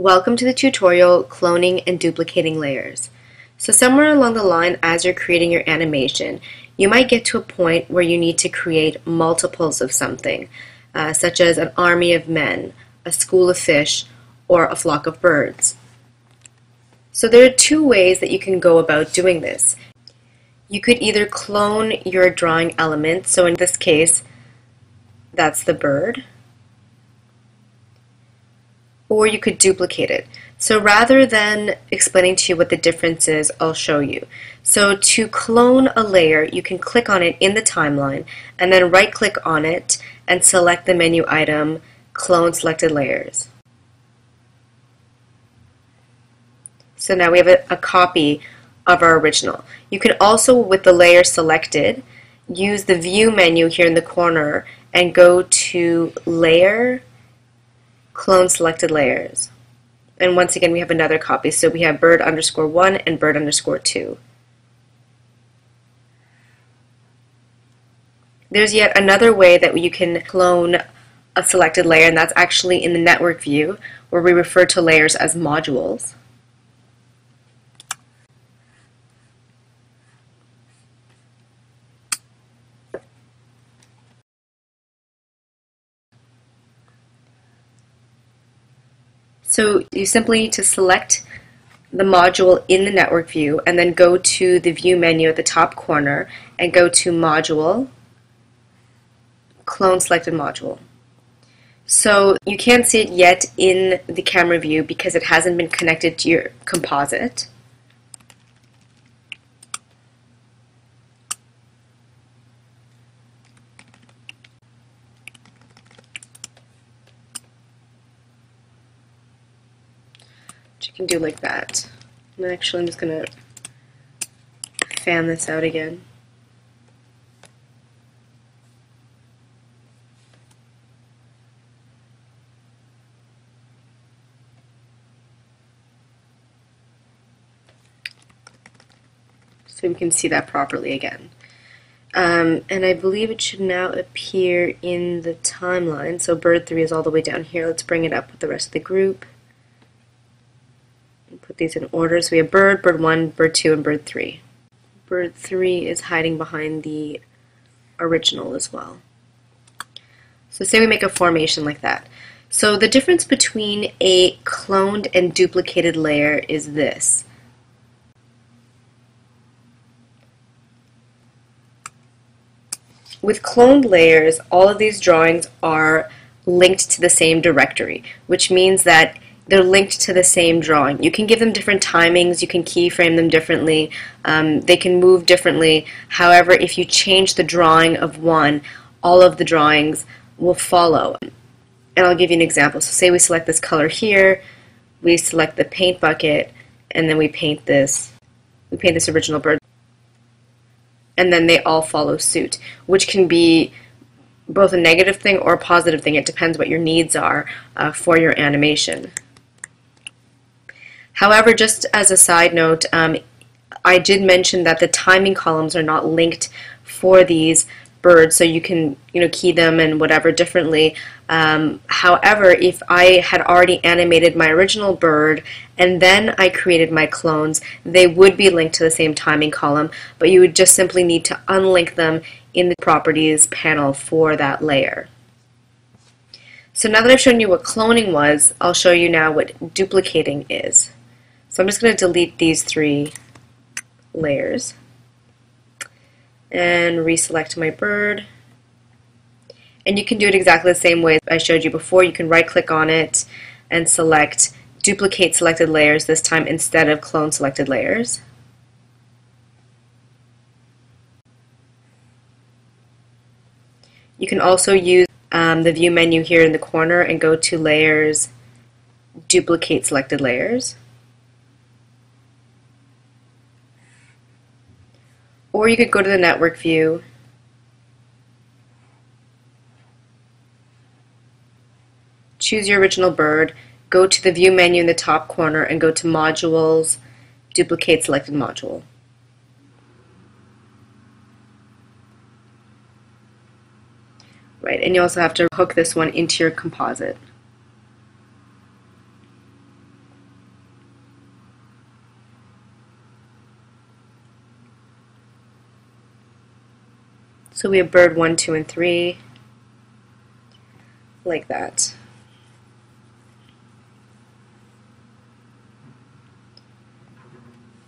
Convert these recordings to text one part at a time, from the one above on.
Welcome to the tutorial Cloning and Duplicating Layers. So somewhere along the line as you're creating your animation, you might get to a point where you need to create multiples of something, such as an army of men, a school of fish, or a flock of birds. So there are two ways that you can go about doing this. You could either clone your drawing element, so in this case, that's the bird, or you could duplicate it. So rather than explaining to you what the difference is, I'll show you. So to clone a layer, you can click on it in the timeline and then right click on it and select the menu item, Clone Selected Layers. So now we have a copy of our original. You can also, with the layer selected, use the View menu here in the corner and go to Layer, Clone Selected Layers. And once again we have another copy. So we have bird_1 and bird_2. There's yet another way that you can clone a selected layer, and that's actually in the network view, where we refer to layers as modules. So you simply need to select the module in the network view and then go to the View menu at the top corner and go to Module, Clone Selected Module. So you can't see it yet in the camera view because it hasn't been connected to your composite. You can do like that. And actually I'm just going to fan this out again. So we can see that properly again. And I believe it should now appear in the timeline. So bird 3 is all the way down here. Let's bring it up with the rest of the group. Put these in order. So we have bird, bird 1, bird 2, and bird 3. Bird 3 is hiding behind the original as well. So say we make a formation like that. So the difference between a cloned and duplicated layer is this. With cloned layers, all of these drawings are linked to the same directory, which means that they're linked to the same drawing. You can give them different timings, you can keyframe them differently, they can move differently. However, if you change the drawing of one, all of the drawings will follow. And I'll give you an example. So say we select this color here, we select the paint bucket, and then we paint this original bird. And then they all follow suit, which can be both a negative thing or a positive thing. It depends what your needs are for your animation. However, just as a side note, I did mention that the timing columns are not linked for these birds, so you can key them and whatever differently. However, if I had already animated my original bird and then I created my clones, they would be linked to the same timing column, but you would just simply need to unlink them in the Properties panel for that layer. So now that I've shown you what cloning was, I'll show you now what duplicating is. So I'm just going to delete these 3 layers and reselect my bird. And you can do it exactly the same way I showed you before. You can right click on it and select Duplicate Selected Layers this time instead of Clone Selected Layers. You can also use the View menu here in the corner and go to Layers, Duplicate Selected Layers. Or you could go to the network view, choose your original bird, go to the View menu in the top corner and go to Modules, Duplicate Selected Module. Right, and you also have to hook this one into your composite. So we have bird 1, 2, and 3, like that.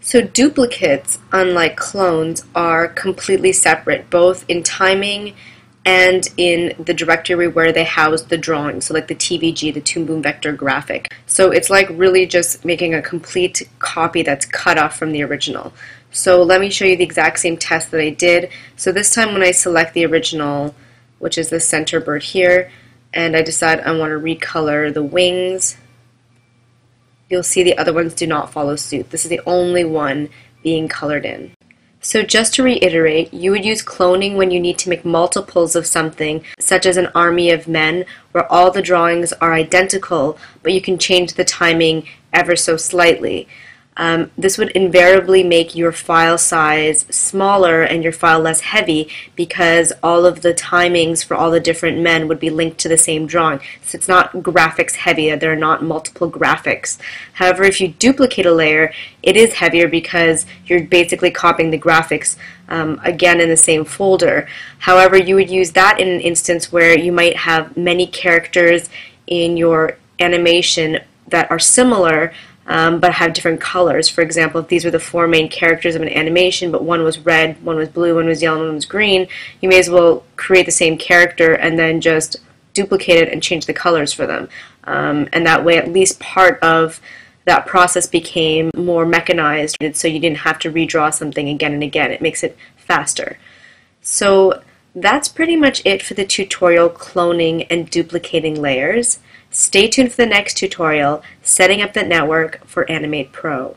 So duplicates, unlike clones, are completely separate, both in timing and in the directory where they house the drawing, so like the TVG, the Toon Boom Vector graphic. So it's like really just making a complete copy that's cut off from the original. So let me show you the exact same test that I did. So this time when I select the original, which is the center bird here, and I decide I want to recolor the wings, you'll see the other ones do not follow suit. This is the only one being colored in. So just to reiterate, you would use cloning when you need to make multiples of something, such as an army of men, where all the drawings are identical, but you can change the timing ever so slightly. This would invariably make your file size smaller and your file less heavy because all of the timings for all the different men would be linked to the same drawing. So it's not graphics heavy, there are not multiple graphics. However, if you duplicate a layer, it is heavier because you're basically copying the graphics again in the same folder. However, you would use that in an instance where you might have many characters in your animation that are similar but have different colors. For example, if these were the 4 main characters of an animation, but one was red, one was blue, one was yellow, one was green, you may as well create the same character and then just duplicate it and change the colors for them. And that way at least part of that process became more mechanized, so you didn't have to redraw something again and again. It makes it faster. So that's pretty much it for the tutorial cloning and duplicating layers. Stay tuned for the next tutorial, setting up the network for Animate Pro.